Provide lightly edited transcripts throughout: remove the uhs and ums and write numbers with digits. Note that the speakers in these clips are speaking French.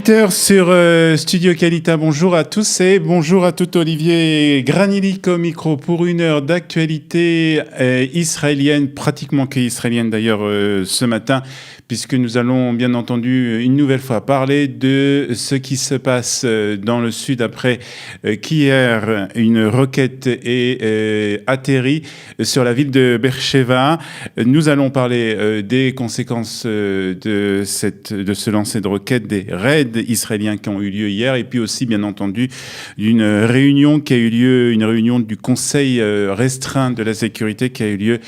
8h sur Studio Kalita. Bonjour à tous et bonjour à tout. Olivier Granilico au micro pour une heure d'actualité israélienne, pratiquement qu'israélienne d'ailleurs ce matin, puisque nous allons bien entendu une nouvelle fois parler de ce qui se passe dans le sud après qu'hier une roquette est atterrie sur la ville de Beersheva. Nous allons parler des conséquences de ce lancer de roquette, des raids israéliens qui ont eu lieu hier, et puis aussi bien entendu d'une réunion qui a eu lieu, une réunion du Conseil restreint de la sécurité qui a eu lieu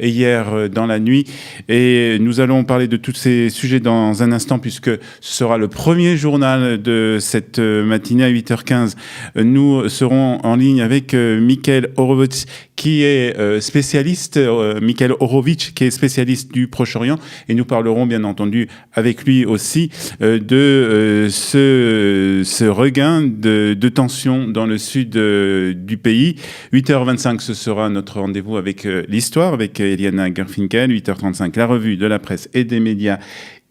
hier dans la nuit. Et nous allons parler de tous ces sujets dans un instant, puisque ce sera le premier journal de cette matinée à 8h15. Nous serons en ligne avec Michael Horowitz, qui est spécialiste, Michael Horowitz, qui est spécialiste du Proche-Orient, et nous parlerons bien entendu avec lui aussi de ce regain de tension dans le sud du pays. 8h25, ce sera notre rendez-vous avec l'histoire, avec Eliana Garfinkel. 8h35, la revue de la presse et des médias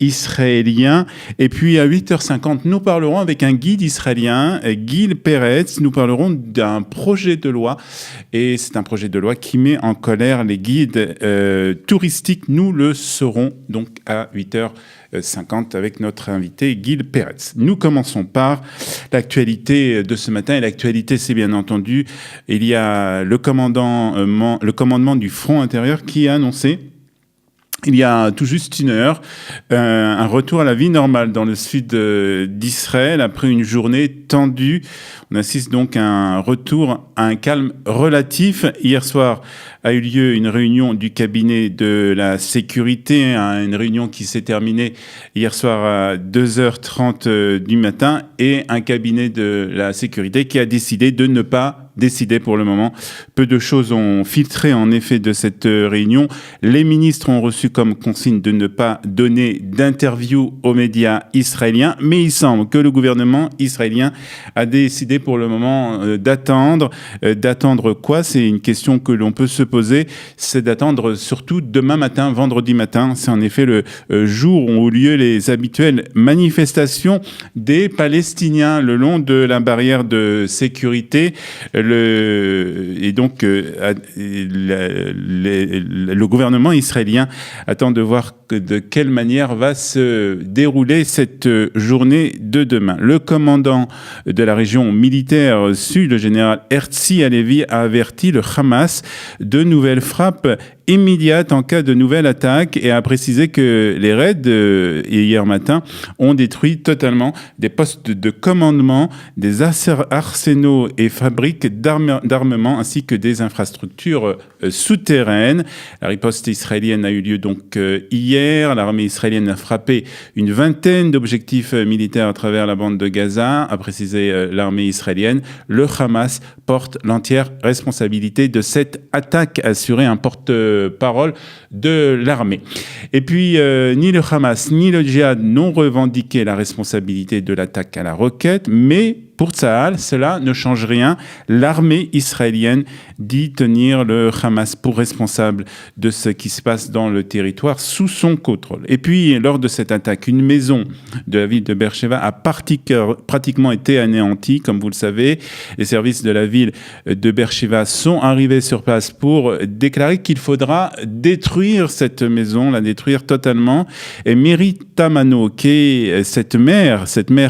israélien. Et puis à 8h50, nous parlerons avec un guide israélien, Gil Peretz. Nous parlerons d'un projet de loi, et c'est un projet de loi qui met en colère les guides touristiques. Nous le saurons donc à 8h50 avec notre invité Gil Peretz. Nous commençons par l'actualité de ce matin, et l'actualité, c'est bien entendu, il y a le commandement du Front intérieur qui a annoncé il y a tout juste une heure, un retour à la vie normale dans le sud d'Israël après une journée tendue. On assiste donc à un retour à un calme relatif. Hier soir a eu lieu une réunion du cabinet de la sécurité, une réunion qui s'est terminée hier soir à 2h30 du matin, et un cabinet de la sécurité qui a décidé de ne pas décider pour le moment. Peu de choses ont filtré en effet de cette réunion. Les ministres ont reçu comme consigne de ne pas donner d'interview aux médias israéliens, mais il semble que le gouvernement israélien a décidé pour le moment d'attendre. D'attendre quoi? C'est une question que l'on peut se poser. C'est d'attendre surtout demain matin, vendredi matin. C'est en effet le jour où ont eu lieu les habituelles manifestations des Palestiniens le long de la barrière de sécurité. Et donc, le gouvernement israélien attend de voir de quelle manière va se dérouler cette journée de demain. Le commandant de la région militaire sud, le général Herzi Halevi, a averti le Hamas de nouvelles frappes immédiates en cas de nouvelle attaque, et a précisé que les raids hier matin ont détruit totalement des postes de commandement, des arsenaux et fabriques d'armement, ainsi que des infrastructures souterraines. La riposte israélienne a eu lieu donc hier. L'armée israélienne a frappé une vingtaine d'objectifs militaires à travers la bande de Gaza, a précisé l'armée israélienne. Le Hamas porte l'entière responsabilité de cette attaque, a assuré un porte-parole de l'armée. Et puis, ni le Hamas ni le djihad n'ont revendiqué la responsabilité de l'attaque à la roquette, mais pour Tsahal, cela ne change rien. L'armée israélienne dit tenir le Hamas pour responsable de ce qui se passe dans le territoire sous son contrôle. Et puis, lors de cette attaque, une maison de la ville de Beersheva a pratiquement été anéantie, comme vous le savez. Les services de la ville de Beersheva sont arrivés sur place pour déclarer qu'il faudra détruire cette maison, la détruire totalement. Et Miri Tamano, qui est cette mère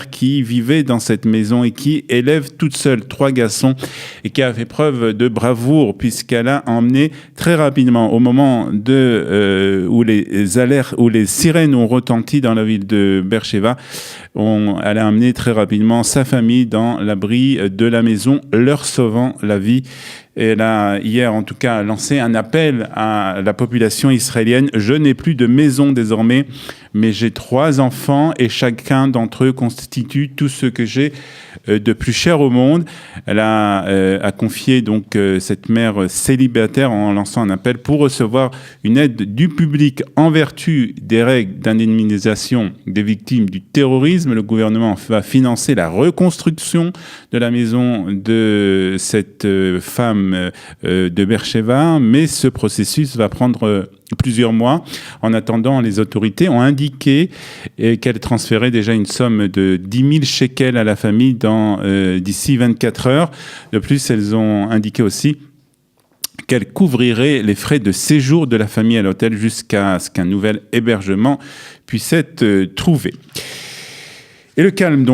qui vivait dans cette maison et qui élève toute seule 3 garçons, et qui a fait preuve de bravoure, puisqu'elle a emmené très rapidement, au moment où les sirènes ont retenti dans la ville de Beersheva, elle a amené très rapidement sa famille dans l'abri de la maison, leur sauvant la vie. Elle a hier en tout cas lancé un appel à la population israélienne. Je n'ai plus de maison désormais, mais j'ai 3 enfants, et chacun d'entre eux constitue tout ce que j'ai de plus cher au monde. Elle a confié donc cette mère célibataire en lançant un appel pour recevoir une aide du public en vertu des règles d'indemnisation des victimes du terrorisme. Le gouvernement va financer la reconstruction de la maison de cette femme imam de Beersheva, mais ce processus va prendre plusieurs mois. En attendant, les autorités ont indiqué qu'elles transféraient déjà une somme de 10 000 shekels à la famille d'ici 24 heures. De plus, elles ont indiqué aussi qu'elle couvrirait les frais de séjour de la famille à l'hôtel jusqu'à ce qu'un nouvel hébergement puisse être trouvé. Et le calme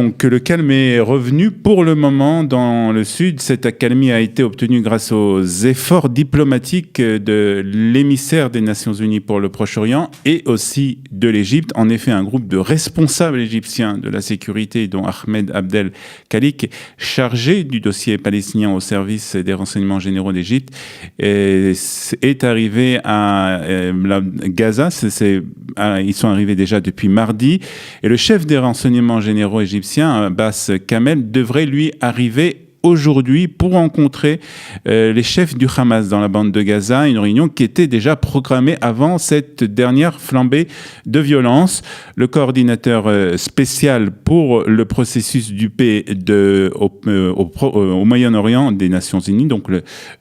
est revenu pour le moment dans le sud. Cette accalmie a été obtenue grâce aux efforts diplomatiques de l'émissaire des Nations Unies pour le Proche-Orient et aussi de l'Égypte. En effet, un groupe de responsables égyptiens de la sécurité, dont Ahmed Abdel Khalik, chargé du dossier palestinien au service des renseignements généraux d'Égypte, est arrivé à Gaza. Ils sont arrivés déjà depuis mardi. Et le chef des renseignements généraux égyptiens, Abbas Kamel, devrait lui arriver aujourd'hui pour rencontrer les chefs du Hamas dans la bande de Gaza, une réunion qui était déjà programmée avant cette dernière flambée de violence. Le coordinateur spécial pour le processus du paix au Moyen-Orient des Nations Unies, donc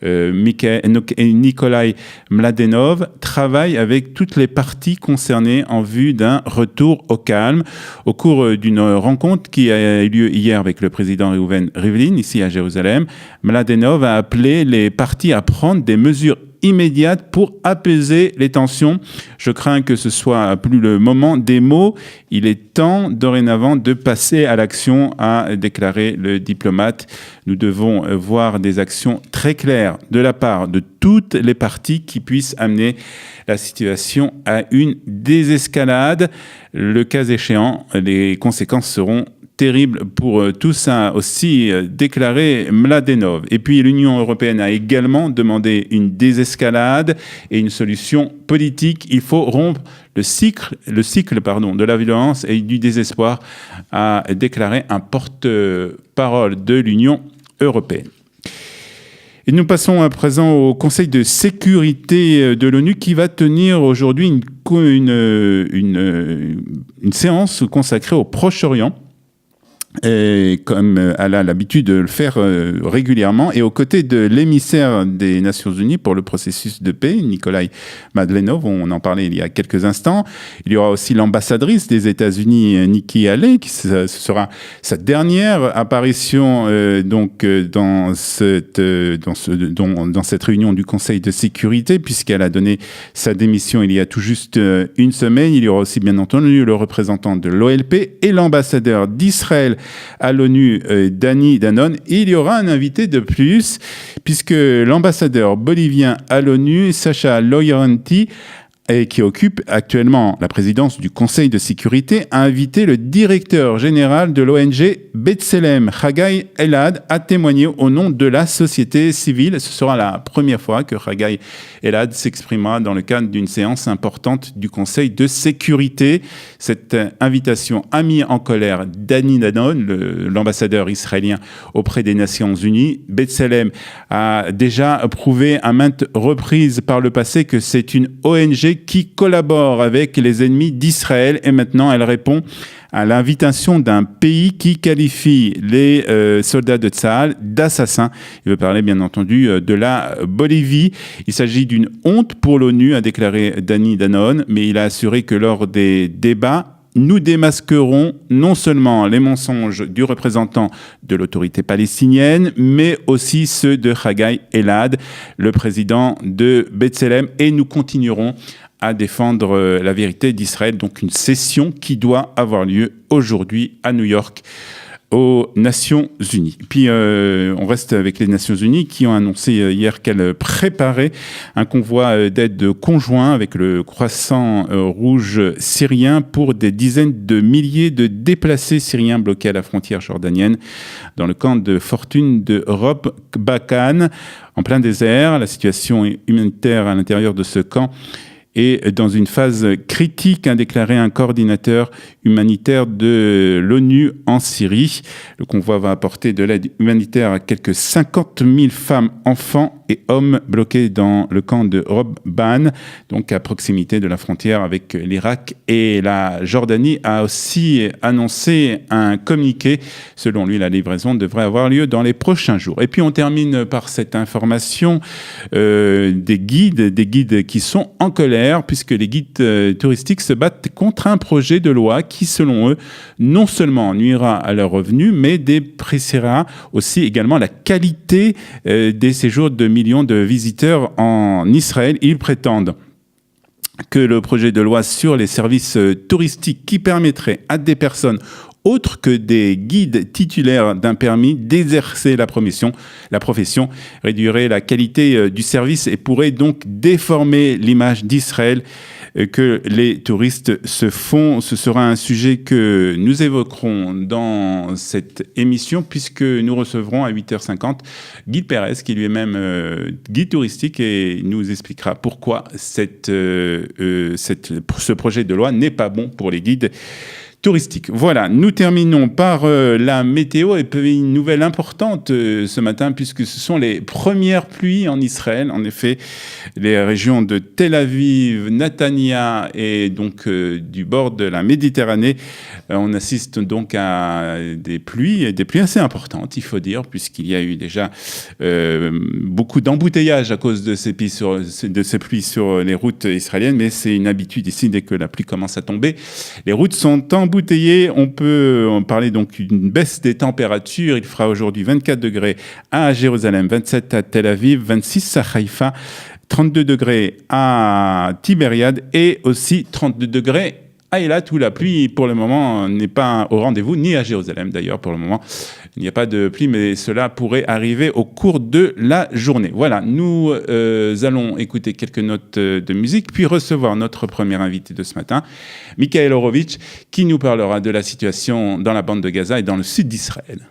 Nikolai Mladenov, travaille avec toutes les parties concernées en vue d'un retour au calme. Au cours d'une rencontre qui a eu lieu hier avec le président Reuven Rivlin, ici à Jérusalem, Mladenov a appelé les parties à prendre des mesures immédiates pour apaiser les tensions. Je crains que ce soit plus le moment des mots. Il est temps dorénavant de passer à l'action, a déclaré le diplomate. Nous devons voir des actions très claires de la part de toutes les parties qui puissent amener la situation à une désescalade. Le cas échéant, les conséquences seront terrible pour tous, a aussi déclaré Mladenov. Et puis l'Union européenne a également demandé une désescalade et une solution politique. Il faut rompre le cycle de la violence et du désespoir, a déclaré un porte-parole de l'Union européenne. Et nous passons à présent au Conseil de sécurité de l'ONU qui va tenir aujourd'hui une séance consacrée au Proche-Orient. Et comme elle a l'habitude de le faire régulièrement, et aux côtés de l'émissaire des Nations Unies pour le processus de paix, Nikolai Mladenov, on en parlait il y a quelques instants, il y aura aussi l'ambassadrice des États-Unis, Nikki Haley, qui ce sera sa dernière apparition dans cette réunion du Conseil de sécurité, puisqu'elle a donné sa démission il y a tout juste une semaine. Il y aura aussi bien entendu le représentant de l'OLP et l'ambassadeur d'Israël à l'ONU, Danny Danon. Et il y aura un invité de plus, puisque l'ambassadeur bolivien à l'ONU, Sacha Llorenti, qui occupe actuellement la présidence du Conseil de sécurité, a invité le directeur général de l'ONG B'Tselem, Haggai Elad, à témoigner au nom de la société civile. Ce sera la première fois que Haggai Elad s'exprimera dans le cadre d'une séance importante du Conseil de sécurité. Cette invitation a mis en colère Danny Danon, l'ambassadeur israélien auprès des Nations Unies. B'Tselem a déjà prouvé à maintes reprises par le passé que c'est une ONG qui collabore avec les ennemis d'Israël, et maintenant elle répond à l'invitation d'un pays qui qualifie les soldats de Tsahal d'assassins. Il veut parler bien entendu de la Bolivie. Il s'agit d'une honte pour l'ONU, a déclaré Danny Danon, mais il a assuré que lors des débats, nous démasquerons non seulement les mensonges du représentant de l'autorité palestinienne, mais aussi ceux de Haggai Elad, le président de B'Tselem, et nous continuerons à défendre la vérité d'Israël. Donc une session qui doit avoir lieu aujourd'hui à New York, aux Nations Unies. Puis on reste avec les Nations Unies qui ont annoncé hier qu'elles préparaient un convoi d'aide conjoint avec le Croissant Rouge syrien pour des dizaines de milliers de déplacés syriens bloqués à la frontière jordanienne dans le camp de fortune de Rob Bakan, en plein désert. La situation humanitaire à l'intérieur de ce camp et dans une phase critique, a déclaré un coordinateur humanitaire de l'ONU en Syrie. Le convoi va apporter de l'aide humanitaire à quelques 50 000 femmes, enfants et hommes bloqués dans le camp de Robban, donc à proximité de la frontière avec l'Irak et la Jordanie, a aussi annoncé un communiqué. Selon lui, la livraison devrait avoir lieu dans les prochains jours. Et puis on termine par cette information des guides qui sont en colère puisque les guides touristiques se battent contre un projet de loi qui, selon eux, non seulement nuira à leurs revenus, mais dépréciera aussi également la qualité des séjours de millions de visiteurs en Israël. Ils prétendent que le projet de loi sur les services touristiques qui permettrait à des personnes autres que des guides titulaires d'un permis d'exercer la profession réduirait la qualité du service et pourrait donc déformer l'image d'Israël que les touristes se font. Ce sera un sujet que nous évoquerons dans cette émission puisque nous recevrons à 8h50 Guy Pérez qui lui est même guide touristique et nous expliquera pourquoi ce projet de loi n'est pas bon pour les guides touristique. Voilà, nous terminons par la météo et puis une nouvelle importante ce matin puisque ce sont les premières pluies en Israël. En effet, les régions de Tel Aviv, Netanya et donc du bord de la Méditerranée, on assiste donc à des pluies assez importantes, il faut dire, puisqu'il y a eu déjà beaucoup d'embouteillages à cause de ces pluies sur les routes israéliennes, mais c'est une habitude ici, dès que la pluie commence à tomber, les routes sont embouteillées. On peut en parler donc d'une baisse des températures. Il fera aujourd'hui 24 degrés à Jérusalem, 27 à Tel Aviv, 26 à Haïfa, 32 degrés à Tibériade et aussi 32 degrés à Eilat où la pluie pour le moment n'est pas au rendez-vous, ni à Jérusalem d'ailleurs pour le moment. Il n'y a pas de pluie, mais cela pourrait arriver au cours de la journée. Voilà, nous allons écouter quelques notes de musique, puis recevoir notre premier invité de ce matin, Michael Horowitz, qui nous parlera de la situation dans la bande de Gaza et dans le sud d'Israël.